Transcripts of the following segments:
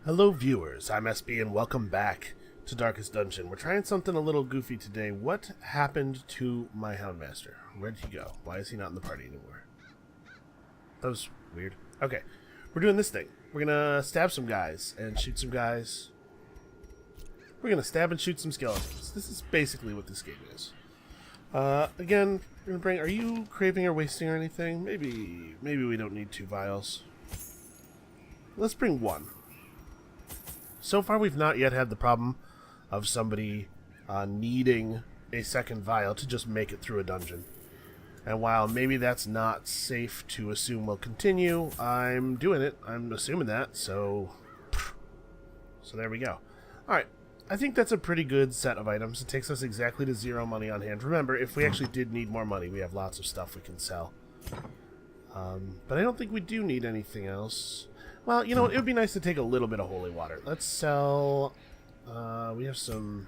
Hello viewers, I'm SB and welcome back to Darkest Dungeon. We're trying something a little goofy today. What happened to my Houndmaster? Where'd he go? Why is he not in the party anymore? That was weird. Okay, we're doing this thing. We're gonna stab some guys and shoot some guys. We're gonna stab and shoot some skeletons. This is basically what this game is. Again, we're gonna bring... Are you craving or wasting or anything? Maybe we don't need 2 vials. Let's bring 1. So far, we've not yet had the problem of somebody needing a second vial to just make it through a dungeon. And while maybe that's not safe to assume will continue, I'm doing it. I'm assuming that, so there we go. Alright, I think that's a pretty good set of items. It takes us exactly to 0 money on hand. Remember, if we actually did need more money, we have lots of stuff we can sell. But I don't think we do need anything else. Well, you know, it would be nice to take a little bit of holy water. Let's sell... we have some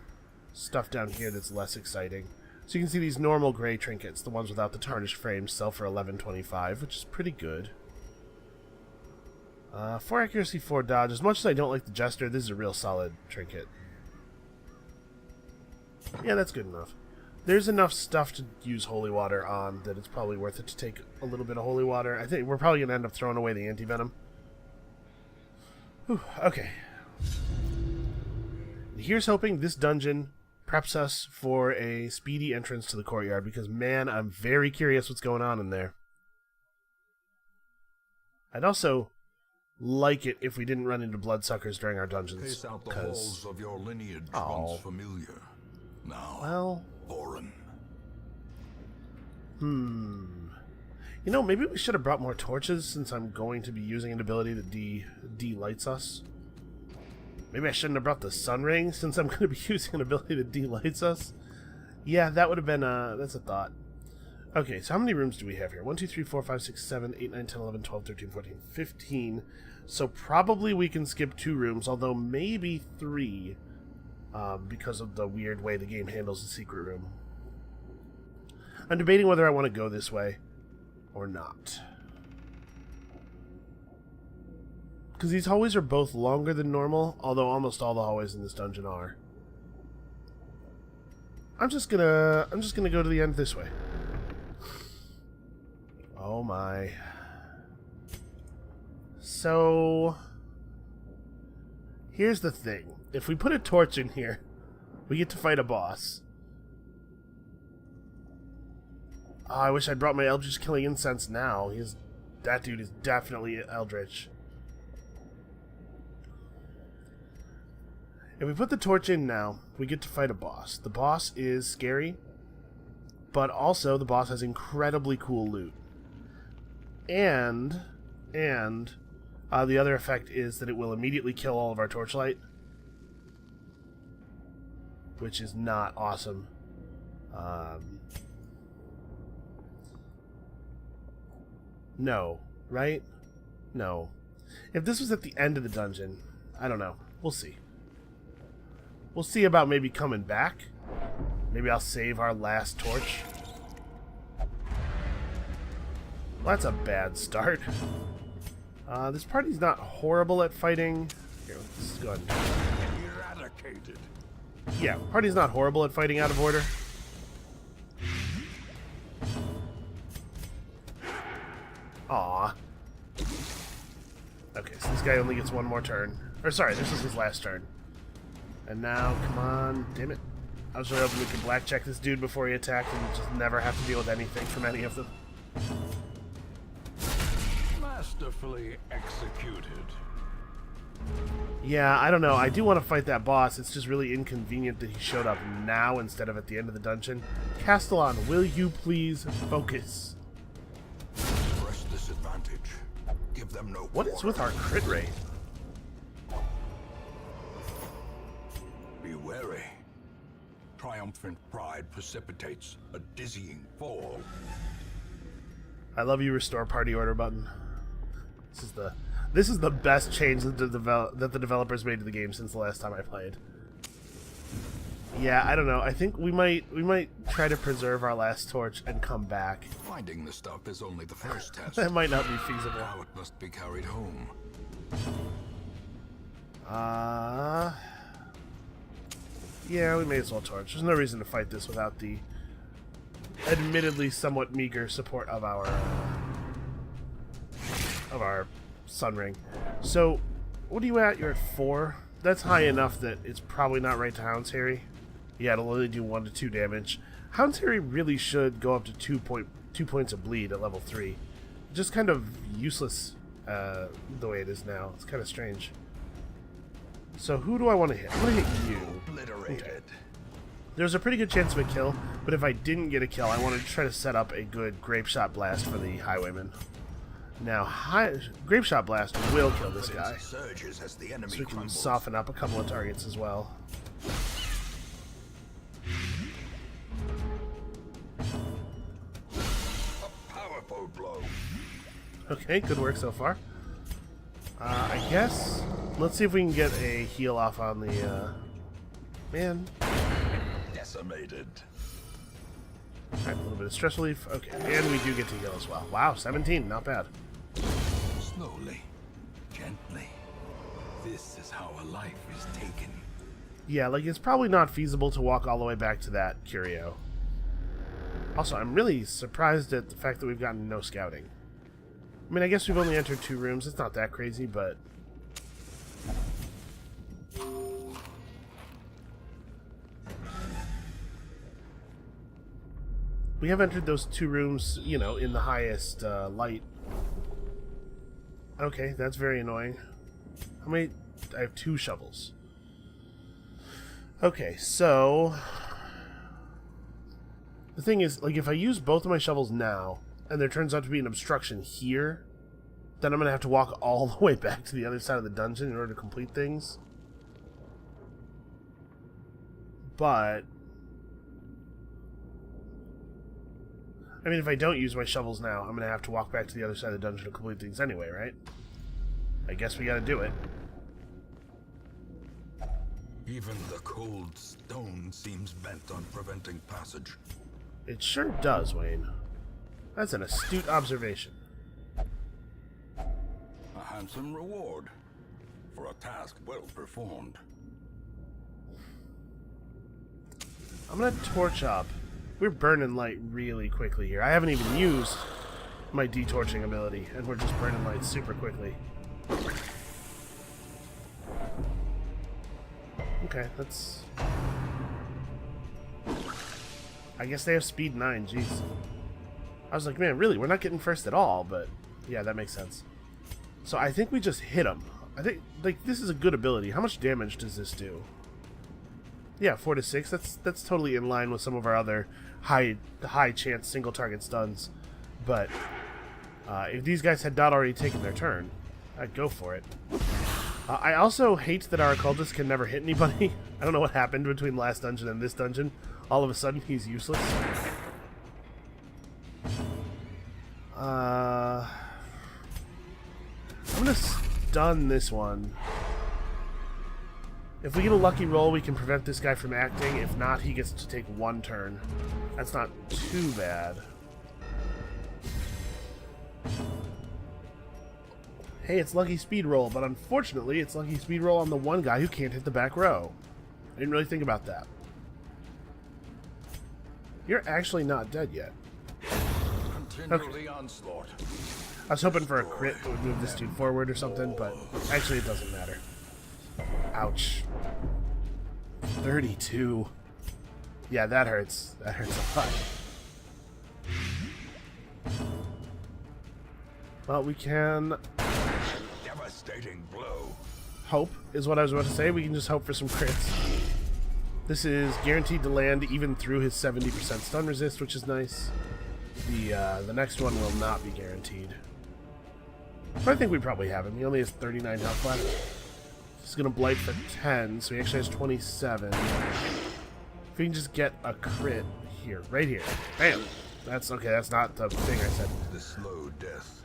stuff down here that's less exciting. So you can see these normal gray trinkets, the ones without the tarnished frames, sell for $11.25, which is pretty good. 4 accuracy, 4 dodge. As much as I don't like the Jester, this is a real solid trinket. Yeah, that's good enough. There's enough stuff to use holy water on that it's probably worth it to take a little bit of holy water. I think we're probably going to end up throwing away the anti-venom. Whew, okay. Here's hoping this dungeon preps us for a speedy entrance to the courtyard, because, man, I'm very curious what's going on in there. I'd also like it if we didn't run into bloodsuckers during our dungeons. Pace out the halls of your lineage once familiar. Now, well, foreign. You know, maybe we should have brought more torches, since I'm going to be using an ability that de-lights us. Maybe I shouldn't have brought the sun ring, since I'm going to be using an ability that de-lights us. Yeah, that would have been, that's a thought. Okay, so how many rooms do we have here? 1, 2, 3, 4, 5, 6, 7, 8, 9, 10, 11, 12, 13, 14, 15. So probably we can skip 2 rooms, although maybe 3, because of the weird way the game handles the secret room. I'm debating whether I want to go this way or not. Because these hallways are both longer than normal, although almost all the hallways in this dungeon are. I'm just gonna go to the end this way. Oh my. So here's the thing. If we put a torch in here, we get to fight a boss. Oh, I wish I'd brought my Eldritch Killing Incense now. That dude is definitely Eldritch. If we put the torch in now, we get to fight a boss. The boss is scary, but also the boss has incredibly cool loot. And the other effect is that it will immediately kill all of our torchlight, which is not awesome. No, right? No. If this was at the end of the dungeon, I don't know. We'll see. We'll see about maybe coming back. Maybe I'll save our last torch. Well, that's a bad start. This party's not horrible at fighting. Here, let's go ahead and... Eradicated. Yeah, party's not horrible at fighting out of order. Aw. Okay, so this guy only gets 1 more turn. Or sorry, this is his last turn. And now, come on, damn it. I was really hoping we could blackjack this dude before he attacked and just never have to deal with anything from any of them. Masterfully executed. Yeah, I don't know. I do want to fight that boss. It's just really inconvenient that he showed up now instead of at the end of the dungeon. Castellan, will you please focus? Press this advantage. Give them no What is with our crit rate? Be wary. Triumphant pride precipitates a dizzying fall. I love you, restore party order button. This is the best change that the developers made to the game since the last time I played. Yeah, I don't know. I think we might try to preserve our last torch and come back. Finding the stuff is only the first test. That might not be feasible. Now it must be carried home. Yeah, we may as well torch. There's no reason to fight this without the admittedly somewhat meager support of our sun ring. So, what are you at? You're at 4. That's high enough that it's probably not right to Hound's Harry. Yeah, it'll only do 1 to 2 damage. Hound's Harry really should go up to 2 points of bleed at level 3. Just kind of useless the way it is now. It's kind of strange. So who do I want to hit? I'm going to hit you. Okay. There's a pretty good chance of a kill, but if I didn't get a kill, I wanted to try to set up a good Grape Shot Blast for the Highwayman. Now, Grape Shot Blast will kill this guy, so we can soften up a couple of targets as well. A powerful blow. Okay, good work so far. I guess let's see if we can get a heal off on the man. Decimated. Alright, a little bit of stress relief. Okay, and we do get to heal as well. Wow, 17, not bad. Slowly, gently. This is how a life is taken. Yeah, like it's probably not feasible to walk all the way back to that curio. Also, I'm really surprised at the fact that we've gotten no scouting. I mean, I guess we've only entered 2 rooms. It's not that crazy, but... we have entered those 2 rooms, you know, in the highest light. Okay, that's very annoying. How many? I have 2 shovels. Okay, so... the thing is, like, if I use both of my shovels now, and there turns out to be an obstruction here, then I'm going to have to walk all the way back to the other side of the dungeon in order to complete things. But... I mean, if I don't use my shovels now, I'm going to have to walk back to the other side of the dungeon to complete things anyway, right? I guess we got to do it. Even the cold stone seems bent on preventing passage. It sure does, Wayne. That's an astute observation. A handsome reward for a task well performed. I'm going to torch up. We're burning light really quickly here. I haven't even used my detorching ability, and we're just burning light super quickly. Okay, that's... I guess they have speed 9, jeez. I was like, man, really, we're not getting first at all, but yeah, that makes sense. So I think we just hit them. I think, like, this is a good ability. How much damage does this do? Yeah, 4 to 6. That's totally in line with some of our other high chance single target stuns. But if these guys had not already taken their turn, I'd go for it. I also hate that our occultist can never hit anybody. I don't know what happened between last dungeon and this dungeon. All of a sudden, he's useless. I'm gonna stun this one. If we get a lucky roll, we can prevent this guy from acting. If not, he gets to take 1 turn. That's not too bad. Hey, it's lucky speed roll, but unfortunately, it's lucky speed roll on the one guy who can't hit the back row. I didn't really think about that. You're actually not dead yet. Okay. Onslaught. I was hoping for a crit that would move this dude forward or something, but actually it doesn't matter. Ouch. 32. Yeah, that hurts. That hurts a lot. Well, we can... devastating blow. Hope is what I was about to say. We can just hope for some crits. This is guaranteed to land even through his 70% stun resist, which is nice. The next one will not be guaranteed. But I think we probably have him. He only has 39 health left. He's going to blight for 10, so he actually has 27. If we can just get a crit here, right here. Bam! That's okay, that's not the thing I said. The slow death.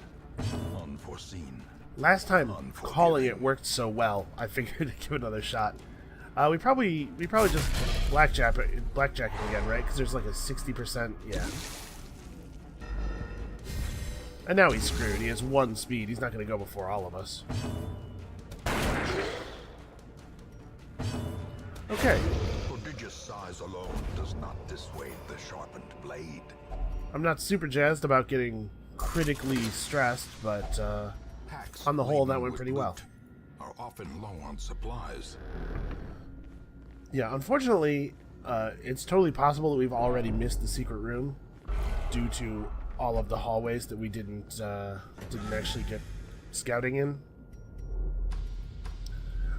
Unforeseen. Last time calling it worked so well, I figured to give it another shot. We probably just blackjack it again, right? Because there's like a 60%, yeah. And now he's screwed. He has 1 speed. He's not going to go before all of us. Okay. Prodigious size alone does not dissuade the sharpened blade. I'm not super jazzed about getting critically stressed, but Packs on the whole, that laden went with pretty loot well. Are often low on supplies. Yeah, unfortunately, it's totally possible that we've already missed the secret room due to all of the hallways that we didn't actually get scouting in.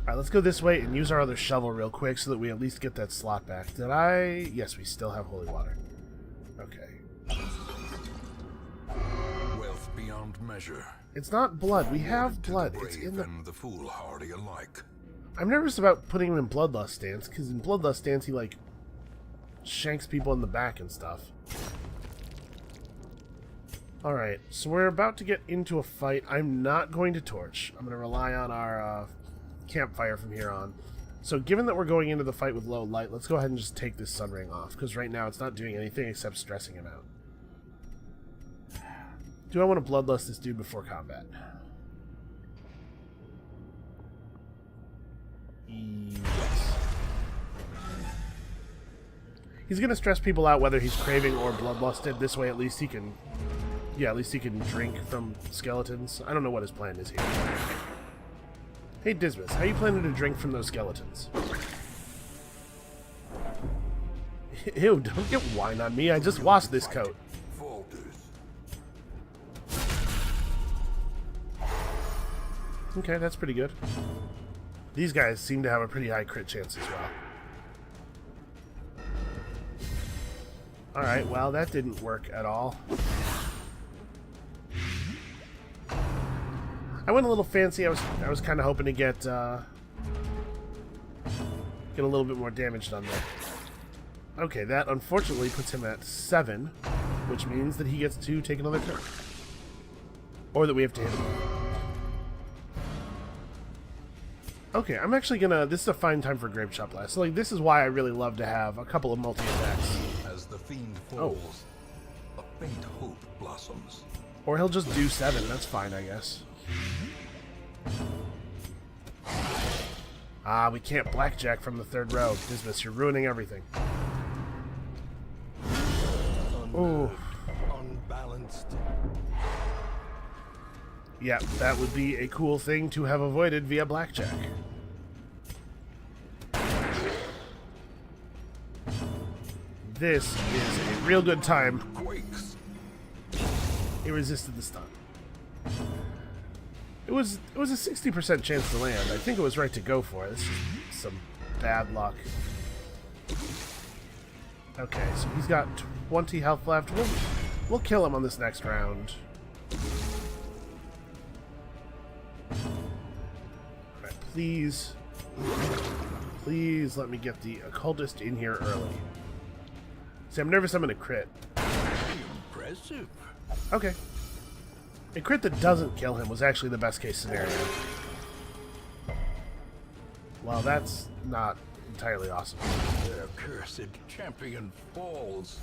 Alright, let's go this way and use our other shovel real quick so that we at least get that slot back. Did I? Yes, we still have holy water. Okay. Wealth beyond measure. It's not blood. We have Awarded to blood. the It's brave in the... and the foolhardy alike. I'm nervous about putting him in Bloodlust stance, because in Bloodlust stance he, like, shanks people in the back and stuff. Alright, so we're about to get into a fight. I'm not going to torch. I'm going to rely on our campfire from here on. So given that we're going into the fight with low light, let's go ahead and just take this sun ring off, because right now it's not doing anything except stressing him out. Do I want to Bloodlust this dude before combat? Yes. He's going to stress people out whether he's craving or bloodlusted. This way at least he can... Yeah, at least he can drink from skeletons. I don't know what his plan is here. Hey Dismas, how you planning to drink from those skeletons? Ew, don't get wine on me. I just washed this coat. Okay, that's pretty good. These guys seem to have a pretty high crit chance as well. Alright, well, that didn't work at all. I went a little fancy. I was kind of hoping to get a little bit more damage done there. Okay, that unfortunately puts him at 7, which means that he gets to take another turn. Or that we have to hit him. Okay, I'm actually gonna... This is a fine time for Grape Shot Blast. So, like, this is why I really love to have a couple of multi-attacks. As the fiend falls, a faint hope blossoms. Or he'll just do 7. That's fine, I guess. Ah, we can't blackjack from the 3rd row. Dismas, you're ruining everything. Oh. Unbalanced. Yeah, that would be a cool thing to have avoided via blackjack. This is a real good time. Quakes. He resisted the stun. It was a 60% chance to land. I think it was right to go for it. This is some bad luck. Okay, so he's got 20 health left. We'll kill him on this next round. Alright, please let me get the occultist in here early. See, I'm nervous I'm gonna crit. Impressive. Okay. A crit that doesn't kill him was actually the best case scenario. Well, that's not entirely awesome. Their cursed champion falls.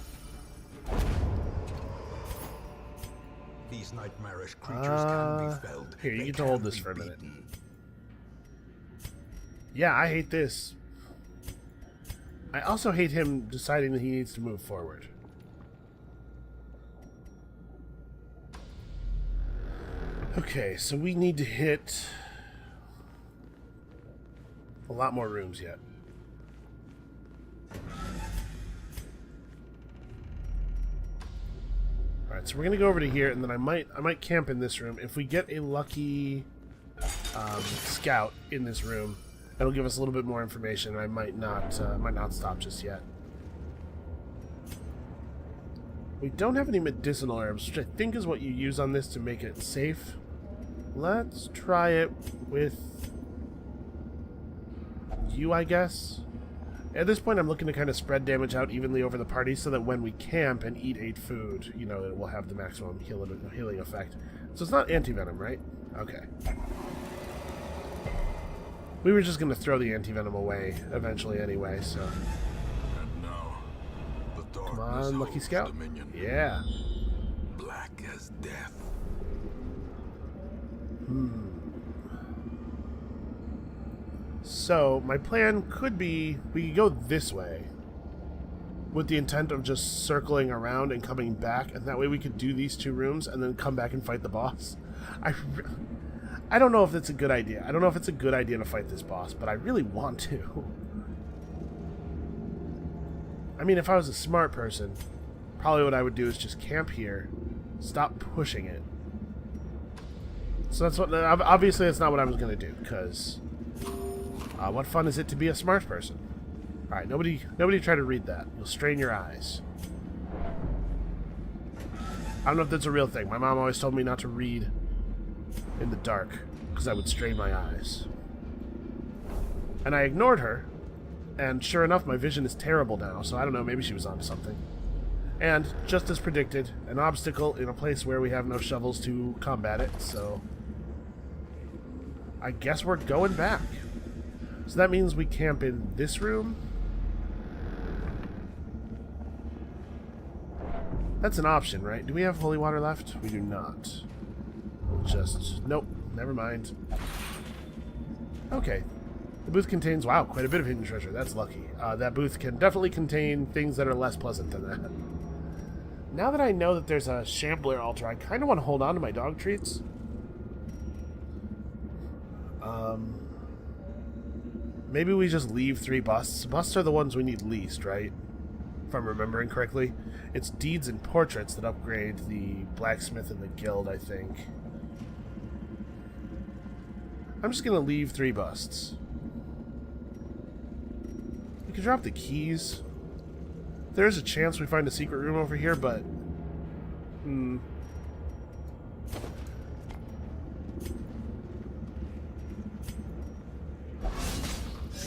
These nightmarish creatures can be felled. Here, you They get to hold can this be for a minute. beaten. Yeah, I hate this. I also hate him deciding that he needs to move forward. Okay, so we need to hit a lot more rooms yet. Alright, so we're gonna go over to here, and then I might camp in this room. If we get a lucky scout in this room, that'll give us a little bit more information. I might not stop just yet. We don't have any medicinal herbs, which I think is what you use on this to make it safe. Let's try it with you, I guess. At this point, I'm looking to kind of spread damage out evenly over the party so that when we camp and eat 8 food, you know, it will have the maximum healing effect. So it's not anti-venom, right? Okay. We were just going to throw the anti-venom away eventually anyway, so... And now, the Come darkness on, Lucky holds Scout. dominion. Yeah. Black as death. So, my plan could be we could go this way with the intent of just circling around and coming back, and that way we could do these 2 rooms and then come back and fight the boss. I don't know if that's a good idea. I don't know if it's a good idea to fight this boss, but I really want to. I mean, if I was a smart person, probably what I would do is just camp here, stop pushing it. So that's what, obviously that's not what I was going to do, because what fun is it to be a smart person? Alright, nobody try to read that. You'll strain your eyes. I don't know if that's a real thing. My mom always told me not to read in the dark, because I would strain my eyes. And I ignored her, and sure enough, my vision is terrible now, so I don't know, maybe she was onto something. And, just as predicted, an obstacle in a place where we have no shovels to combat it, so I guess we're going back. So that means we camp in this room. That's an option, right? Do we have holy water left? We do not. Nope, never mind. Okay. The booth contains, wow, quite a bit of hidden treasure. That's lucky. That booth can definitely contain things that are less pleasant than that. Now that I know that there's a Shambler altar, I kind of want to hold on to my dog treats. Maybe we just leave 3 busts. Busts are the ones we need least, right? If I'm remembering correctly. It's deeds and portraits that upgrade the blacksmith and the guild, I think. I'm just going to leave 3 busts. We can drop the keys. There is a chance we find a secret room over here, but...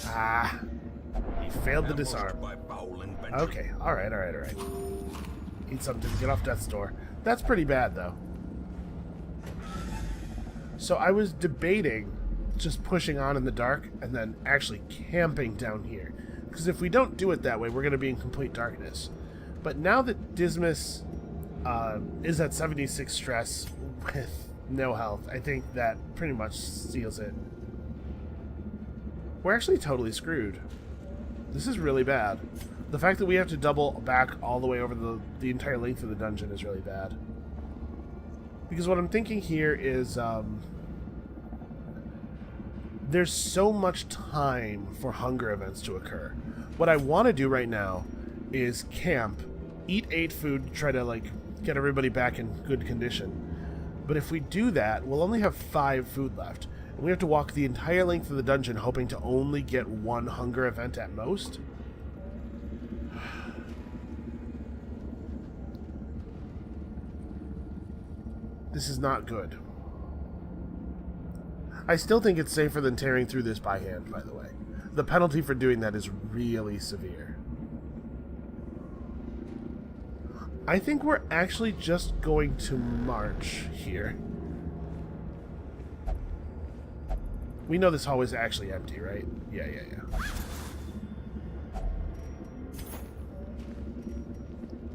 Ah. He failed the disarm. Okay, alright. Eat something, get off death's door. That's pretty bad, though. So I was debating just pushing on in the dark and then actually camping down here. Because if we don't do it that way, we're going to be in complete darkness. But now that Dismas is at 76 stress with no health, I think that pretty much seals it. We're actually totally screwed. This is really bad. The fact that we have to double back all the way over the entire length of the dungeon is really bad. Because what I'm thinking here is... there's so much time for hunger events to occur. What I want to do right now is camp, eat 8 food, try to like get everybody back in good condition. But if we do that, we'll only have 5 food left. And we have to walk the entire length of the dungeon hoping to only get 1 hunger event at most. This is not good. I still think it's safer than tearing through this by hand, by the way. The penalty for doing that is really severe. I think we're actually just going to march here. We know this hallway is actually empty, right? Yeah.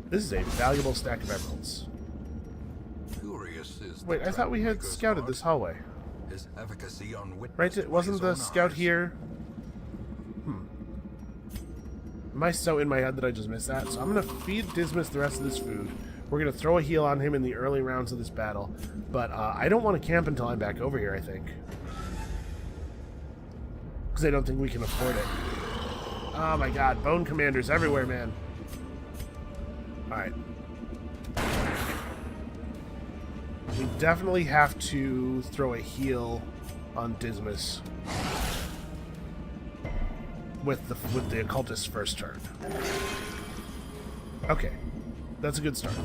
This is a valuable stack of emeralds. Wait, I thought we had scouted this hallway. His efficacy on Right, wasn't the scout here? Am I so in my head that I just missed that? So I'm going to feed Dismas the rest of this food. We're going to throw a heal on him in the early rounds of this battle. But I don't want to camp until I'm back over here, I think. Because I don't think we can afford it. Oh my god, bone commanders everywhere, man. Alright. We definitely have to throw a heal on Dismas with the occultist's first turn. Okay, that's a good start.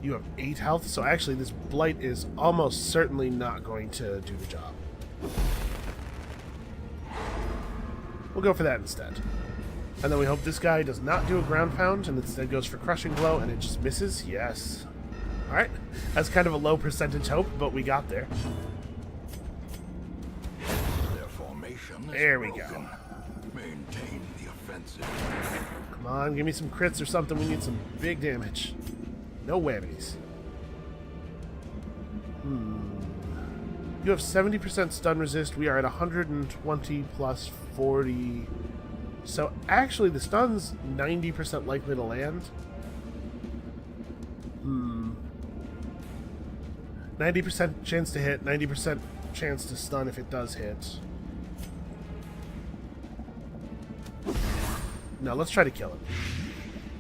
You have 8 health, so actually this blight is almost certainly not going to do the job. We'll go for that instead. And then we hope this guy does not do a ground pound and instead goes for crushing blow and it just misses. Yes. Alright. That's kind of a low percentage hope, but we got there. Their formation is there we broken. go. Maintain the offensive. Come on, give me some crits or something. We need some big damage. No whammies. You have 70% stun resist. We are at 120 plus 40. So actually the stun's 90% likely to land. 90% chance to hit, 90% chance to stun if it does hit. No, let's try to kill him.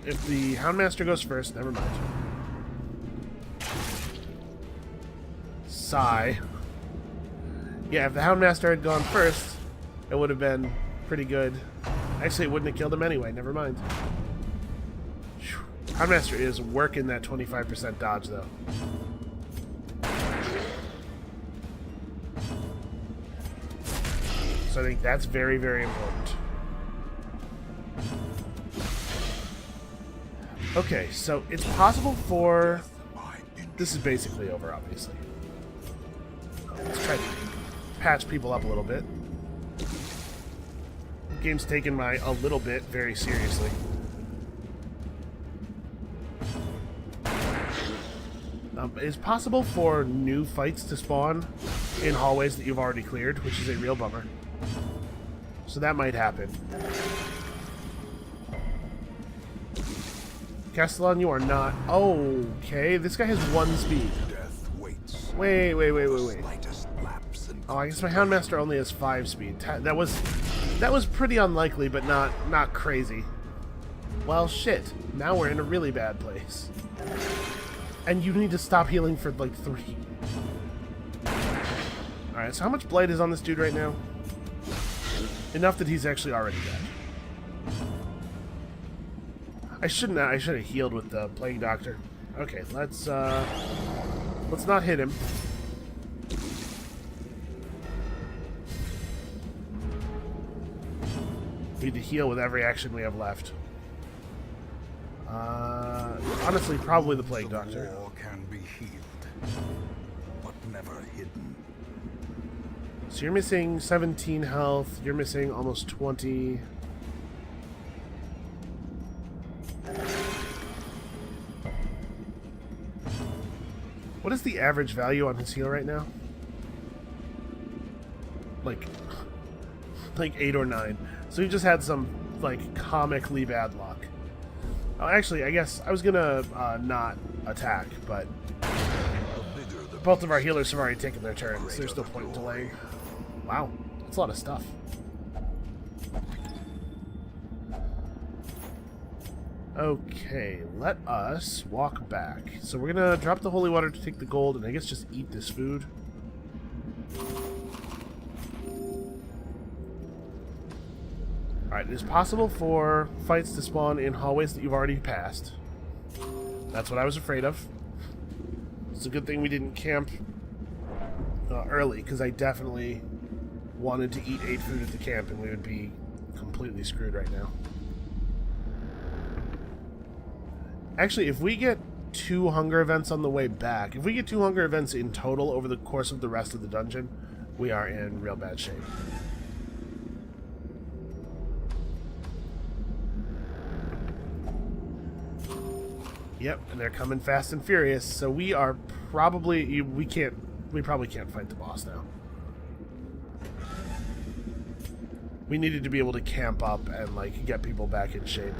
If the Houndmaster goes first, never mind. Sigh. Yeah, if the Houndmaster had gone first, it would have been pretty good. Actually, it wouldn't have killed him anyway, never mind. Whew. Houndmaster is working that 25% dodge, though. So I think that's very, very important. Okay, so it's possible for... This is basically over, obviously. Let's try to patch people up a little bit. Game's taken my a little bit very seriously. It's possible for new fights to spawn in hallways that you've already cleared, which is a real bummer. So that might happen. Castellan, you are not. Okay, this guy has 1 speed. Wait. Oh, I guess my Houndmaster only has 5 speed. That was pretty unlikely, but not crazy. Well, shit. Now we're in a really bad place. And you need to stop healing for like 3. Alright, so how much blight is on this dude right now? Enough that he's actually already dead. I should have healed with the Plague Doctor. Okay, let's not hit him. We need to heal with every action we have left. Honestly, probably the Plague Doctor. The war can be healed, but never hidden. So you're missing 17 health. You're missing almost 20. What is the average value on his heal right now? Like 8 or 9. So he just had some, like, comically bad luck. Oh, actually, I guess I was gonna not attack, but both of our healers have already taken their turns, so there's no point in delaying. Wow, that's a lot of stuff. Okay, let us walk back. So we're gonna drop the holy water to take the gold, and I guess just eat this food. Alright, it is possible for fights to spawn in hallways that you've already passed. That's what I was afraid of. It's a good thing we didn't camp early, because I definitely wanted to eat 8 food at the camp, and we would be completely screwed right now. Actually, if we get 2 hunger events on the way back, if we get 2 hunger events in total over the course of the rest of the dungeon, we are in real bad shape. Yep, and they're coming fast and furious, so we are probably... we probably can't fight the boss now. We needed to be able to camp up and, like, get people back in shape.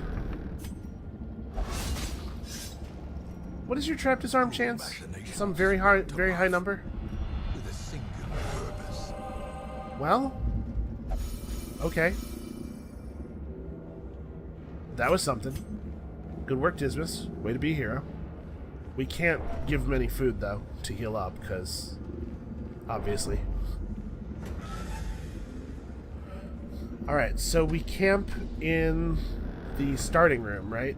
What is your trap disarm chance? Some very high number? With a singular purpose. Well, okay. That was something. Good work, Dismas. Way to be a hero. We can't give him any food, though, to heal up, because... obviously. Alright, so we camp in the starting room, right?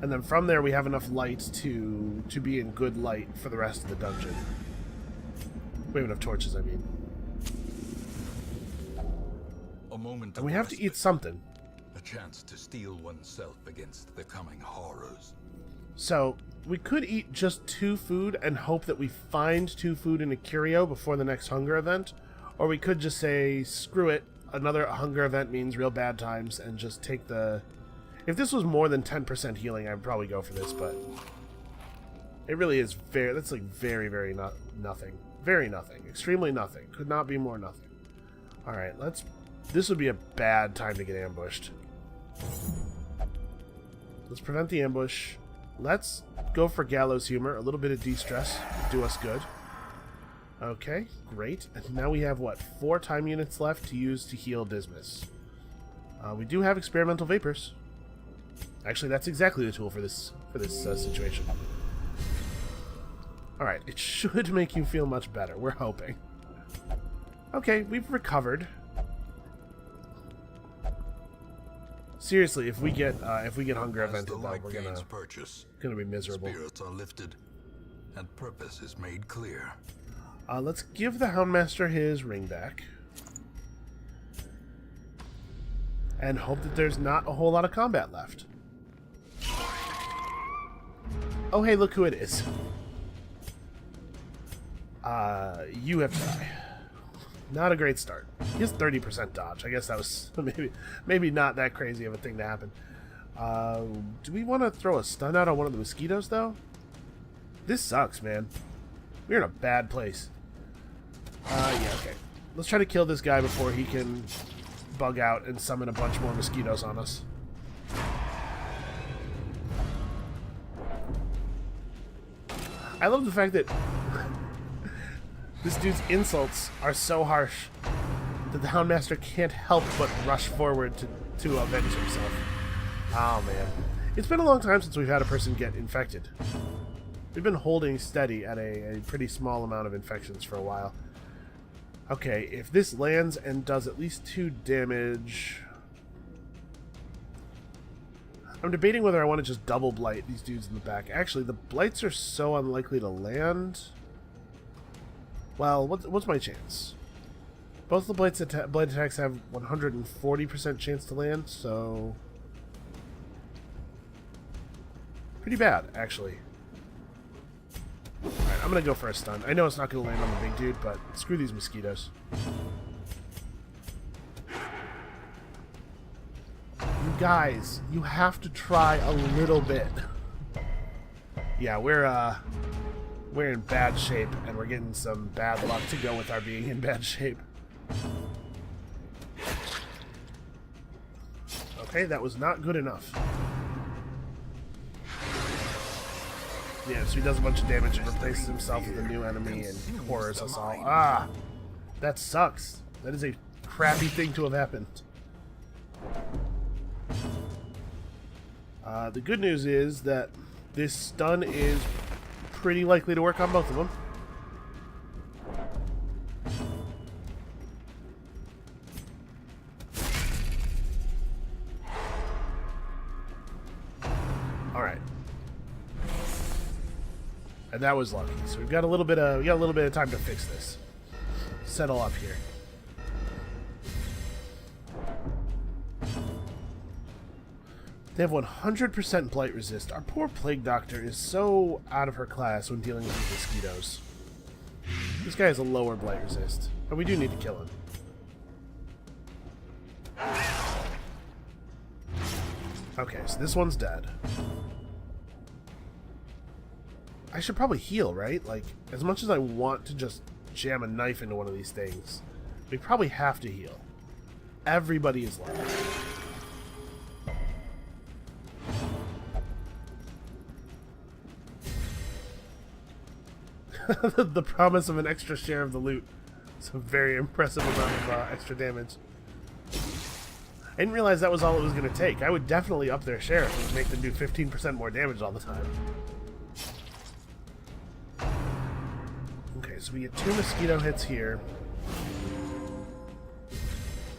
And then from there we have enough light to be in good light for the rest of the dungeon. We have enough torches, I mean. A moment And we have to eat something. A chance to steel oneself against the coming horrors. So, we could eat just 2 food and hope that we find 2 food in a curio before the next hunger event. Or we could just say, screw it, another hunger event means real bad times, and just take the... If this was more than 10% healing, I'd probably go for this, but... It really is very... That's like very, very nothing. Very nothing. Extremely nothing. Could not be more nothing. Alright, let's... This would be a bad time to get ambushed. Let's prevent the ambush. Let's go for gallows humor. A little bit of de-stress would do us good. Okay, great. And now we have, what, 4 time units left to use to heal Dismas. We do have experimental vapors. Actually, that's exactly the tool for this situation. Alright, it should make you feel much better. We're hoping. Okay, we've recovered. Seriously, if we get hunger evented, though, we're gonna be miserable. Spirits are lifted, and purpose is made clear. Let's give the Houndmaster his ring back. And hope that there's not a whole lot of combat left. Oh, hey, look who it is. You have to die. Not a great start. He has 30% dodge. I guess that was maybe not that crazy of a thing to happen. Do we want to throw a stun out on one of the mosquitoes, though? This sucks, man. We're in a bad place. Yeah, okay. Let's try to kill this guy before he can bug out and summon a bunch more mosquitoes on us. I love the fact that this dude's insults are so harsh that the Houndmaster can't help but rush forward to avenge himself. Oh, man. It's been a long time since we've had a person get infected. We've been holding steady at a pretty small amount of infections for a while. Okay, if this lands and does at least 2 damage... I'm debating whether I want to just double blight these dudes in the back. Actually, the blights are so unlikely to land. Well, what's my chance? Both the blight attacks have 140% chance to land, so... Pretty bad, actually. Alright, I'm gonna go for a stun. I know it's not gonna land on the big dude, but screw these mosquitoes. You guys, you have to try a little bit. Yeah, we're in bad shape, and we're getting some bad luck to go with our being in bad shape. Okay, that was not good enough. Yeah, so he does a bunch of damage and replaces himself with a new enemy and horrors us all. Ah! That sucks. That is a crappy thing to have happened. The good news is that this stun is pretty likely to work on both of them. Alright. And that was lucky. So we've got a little bit of time to fix this. Settle up here. They have 100% blight resist. Our poor plague doctor is so out of her class when dealing with these mosquitoes. This guy has a lower blight resist, but we do need to kill him. Okay, so this one's dead. I should probably heal, right? Like, as much as I want to just jam a knife into one of these things, we probably have to heal. Everybody is alive. The promise of an extra share of the loot. It's a very impressive amount of extra damage. I didn't realize that was all it was going to take. I would definitely up their share if it would make them do 15% more damage all the time. Okay, so we get 2 mosquito hits here.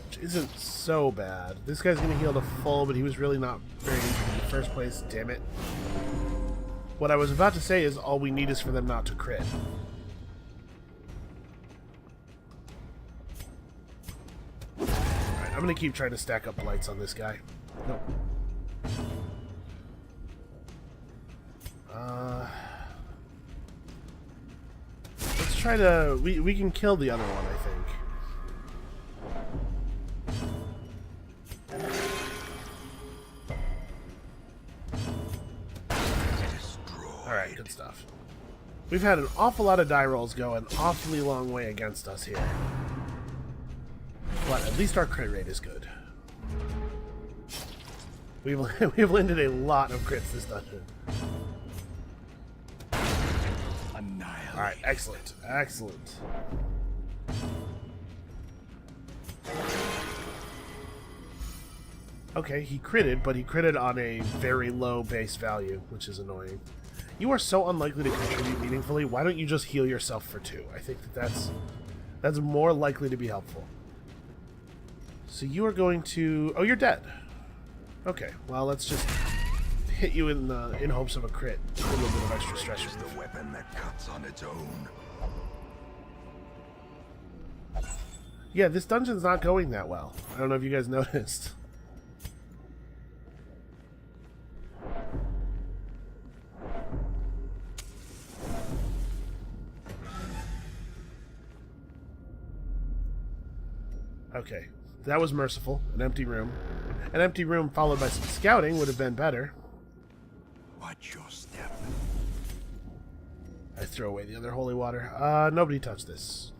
Which isn't so bad. This guy's going to heal to full, but he was really not very injured in the first place. Damn it. What I was about to say is all we need is for them not to crit. Alright, I'm going to keep trying to stack up blights on this guy. Nope. Let's try to... We can kill the other one, I think. Alright, good stuff. We've had an awful lot of die rolls go an awfully long way against us here. But at least our crit rate is good. We've landed a lot of crits this dungeon. Alright, excellent. Excellent. Okay, he critted, but he critted on a very low base value, which is annoying. You are so unlikely to contribute meaningfully. Why don't you just heal yourself for 2? I think that's more likely to be helpful. So you are going to... Oh, you're dead. Okay, well, let's just hit you in hopes of a crit. A little bit of extra stress. Is the weapon that cuts on its own. Yeah, this dungeon's not going that well. I don't know if you guys noticed. Okay, that was merciful. An empty room. An empty room followed by some scouting would have been better. Watch your step. I throw away the other holy water. Nobody touch this.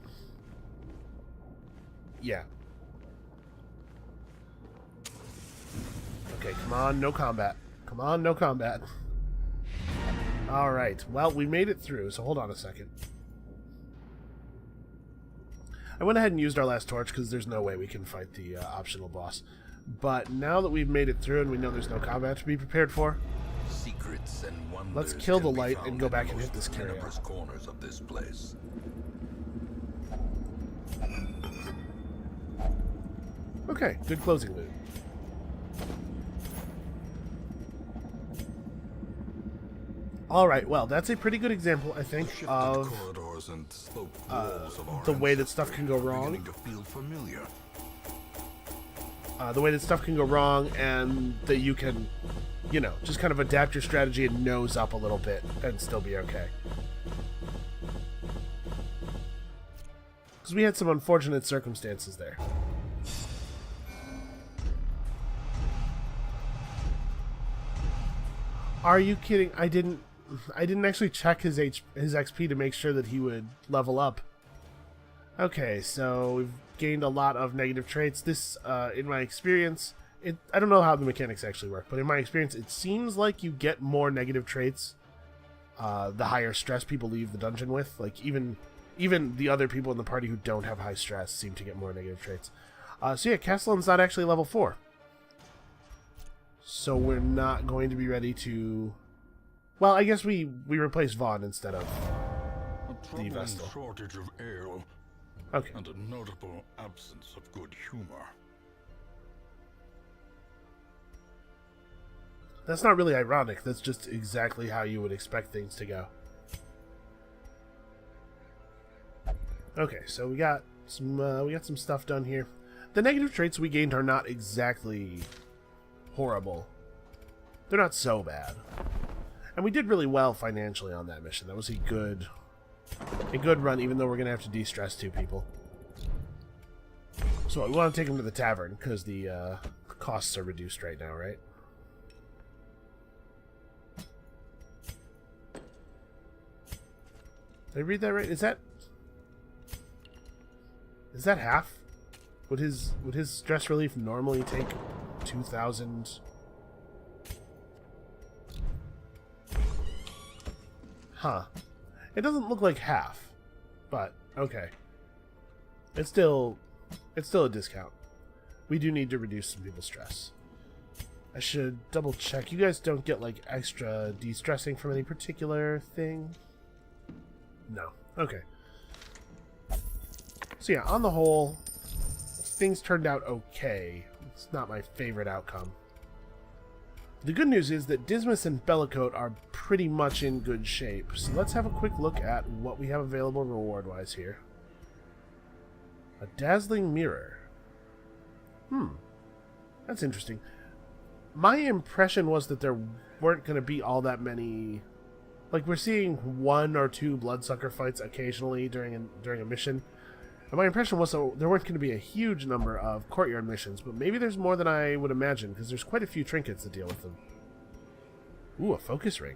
Yeah. Okay, come on, no combat. Come on, no combat. Alright, well, we made it through, so hold on a second. I went ahead and used our last torch because there's no way we can fight the optional boss. But now that we've made it through and we know there's no combat to be prepared for, Secrets and wonders let's kill the can be light found and go in back the and hit most this carrier. tenebrous corners of this place. Okay, good closing loot. Alright, well, that's a pretty good example, I think, of corridors and sloped walls of our the way that stuff can go wrong. beginning to feel familiar. The way that stuff can go wrong, and that you can, you know, just kind of adapt your strategy and nose up a little bit and still be okay. Because we had some unfortunate circumstances there. Are you kidding? I didn't actually check his XP to make sure that he would level up. Okay, so we've gained a lot of negative traits. This, in my experience, I don't know how the mechanics actually work, but in my experience, it seems like you get more negative traits the higher stress people leave the dungeon with. Like, even the other people in the party who don't have high stress seem to get more negative traits. So yeah, Castellan's not actually level 4. So we're not going to be ready to... Well, I guess we replace Vaughn instead of the Vestal. Shortage of ale. Okay. And a notable absence of good humor. That's not really ironic. That's just exactly how you would expect things to go. Okay, so we got some stuff done here. The negative traits we gained are not exactly horrible. They're not so bad. And we did really well financially on that mission. That was a good run, even though we're going to have to de-stress 2 people. So we want to take them to the tavern, because the costs are reduced right now, right? Did I read that right? Is that half? Would his stress relief normally take 2,000? Huh. It doesn't look like half, but okay. It's still a discount. We do need to reduce some people's stress. I should double check. You guys don't get like extra de-stressing from any particular thing? No. Okay. So yeah, on the whole, things turned out okay. It's not my favorite outcome. The good news is that Dismas and Bellicote are pretty much in good shape. So let's have a quick look at what we have available reward-wise here. A dazzling mirror. That's interesting. My impression was that there weren't going to be all that many... Like, we're seeing 1 or 2 bloodsucker fights occasionally during a mission. And my impression was that there weren't going to be a huge number of Courtyard missions, but maybe there's more than I would imagine, because there's quite a few trinkets that deal with them. Ooh, a focus ring.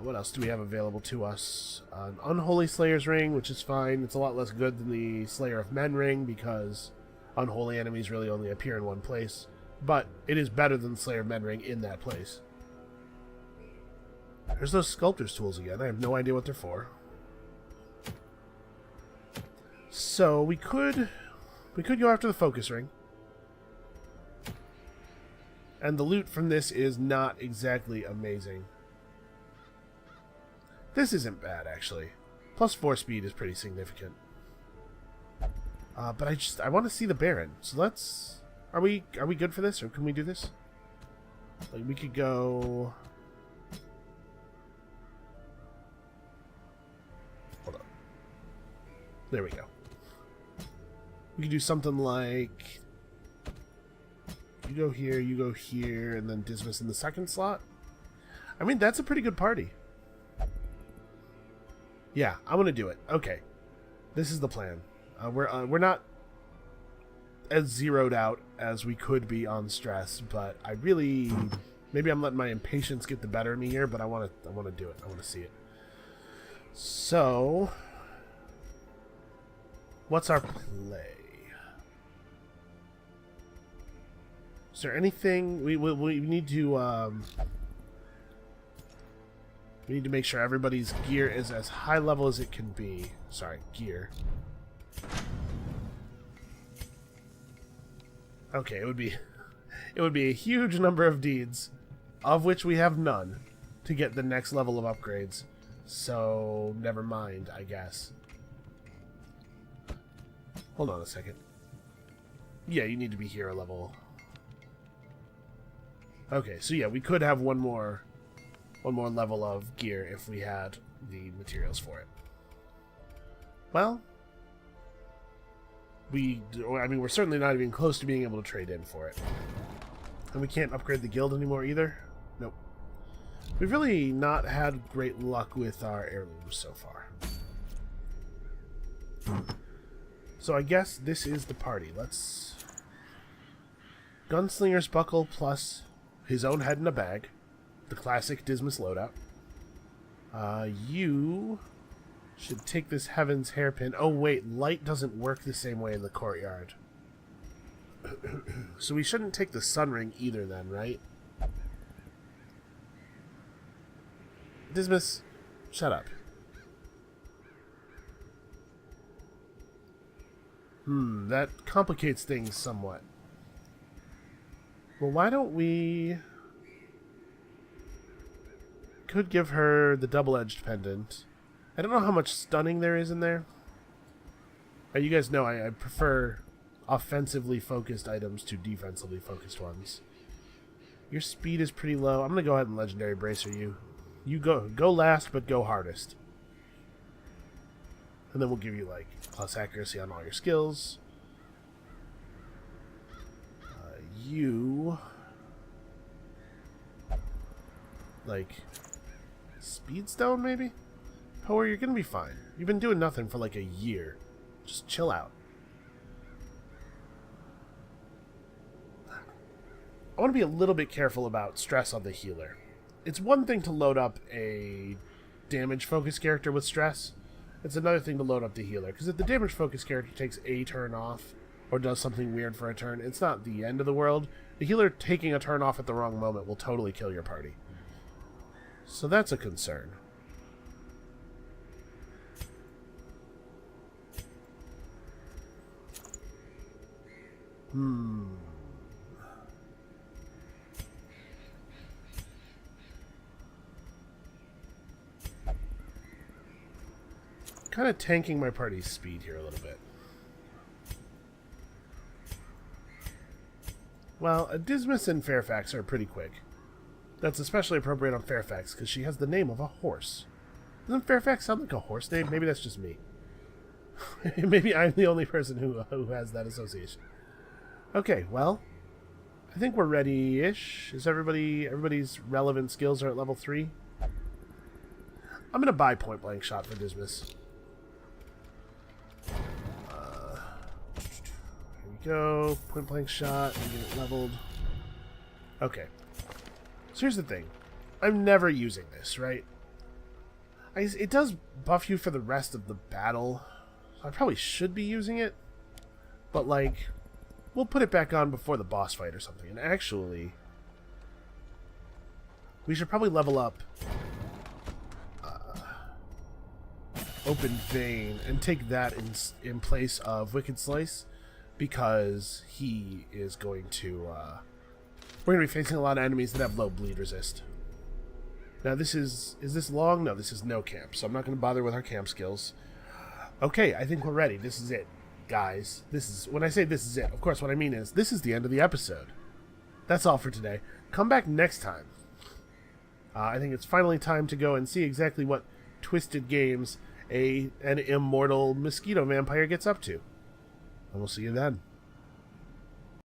What else do we have available to us? An Unholy Slayer's Ring, which is fine. It's a lot less good than the Slayer of Men Ring, because unholy enemies really only appear in one place. But it is better than the Slayer of Men Ring in that place. There's those Sculptor's Tools again. I have no idea what they're for. So, we could go after the Focus Ring. And the loot from this is not exactly amazing. This isn't bad, actually. Plus 4 speed is pretty significant. But I want to see the Baron. So let's... Are we good for this, or can we do this? Like, we could go... Hold on. There we go. We could do something like... You go here, and then Dismas in the second slot. I mean, that's a pretty good party. Yeah, I'm gonna do it. Okay, this is the plan. We're not as zeroed out as we could be on stress, but I really, maybe I'm letting my impatience get the better of me here. But I want to do it. I want to see it. So, what's our play? Is there anything we need to? We need to make sure everybody's gear is as high level as it can be. Sorry, gear. Okay, it would be a huge number of deeds, of which we have none, to get the next level of upgrades. So never mind, I guess. Hold on a second. Yeah, you need to be hero level. Okay, so yeah, we could have one more level of gear if we had the materials for it. Well, we're certainly not even close to being able to trade in for it. And we can't upgrade the guild anymore either? Nope. We've really not had great luck with our heirlooms so far. So I guess this is the party. Let's... Gunslinger's Buckle plus his own head in a bag. The classic Dismas loadout. You should take this Heaven's Hairpin. Oh wait, light doesn't work the same way in the Courtyard. So we shouldn't take the Sun Ring either then, right? Dismas, shut up. That complicates things somewhat. Well, why don't we... Could give her the double-edged pendant. I don't know how much stunning there is in there. You guys know I prefer offensively focused items to defensively focused ones. Your speed is pretty low. I'm gonna go ahead and legendary bracer you. You go last, but go hardest. And then we'll give you like plus accuracy on all your skills. You like Speedstone maybe? Power, you're gonna be fine. You've been doing nothing for like a year. Just chill out. I want to be a little bit careful about stress on the healer. It's one thing to load up a damage focused character with stress. It's another thing to load up the healer. Because if the damage focused character takes a turn off or does something weird for a turn, it's not the end of the world. The healer taking a turn off at the wrong moment will totally kill your party. So that's a concern. Kind of tanking my party's speed here a little bit. Well, Dismas and Fairfax are pretty quick. That's especially appropriate on Fairfax, because she has the name of a horse. Doesn't Fairfax sound like a horse name? Maybe that's just me. Maybe I'm the only person who has that association. Okay, well, I think we're ready-ish. Is everybody's relevant skills are at level 3? I'm gonna buy Point Blank Shot for Dismas. Here we go. Point Blank Shot and get it leveled. Okay. So here's the thing. I'm never using this, right? It does buff you for the rest of the battle. I probably should be using it. But, like, we'll put it back on before the boss fight or something. And actually, we should probably level up Open Vein and take that in place of Wicked Slice, because he is going to... we're going to be facing a lot of enemies that have low bleed resist. Now this is this long? No, this is no camp, so I'm not going to bother with our camp skills. Okay, I think we're ready. This is it, guys. When I say this is it, of course what I mean is this is the end of the episode. That's all for today. Come back next time. I think it's finally time to go and see exactly what twisted games an immortal mosquito vampire gets up to. And we'll see you then.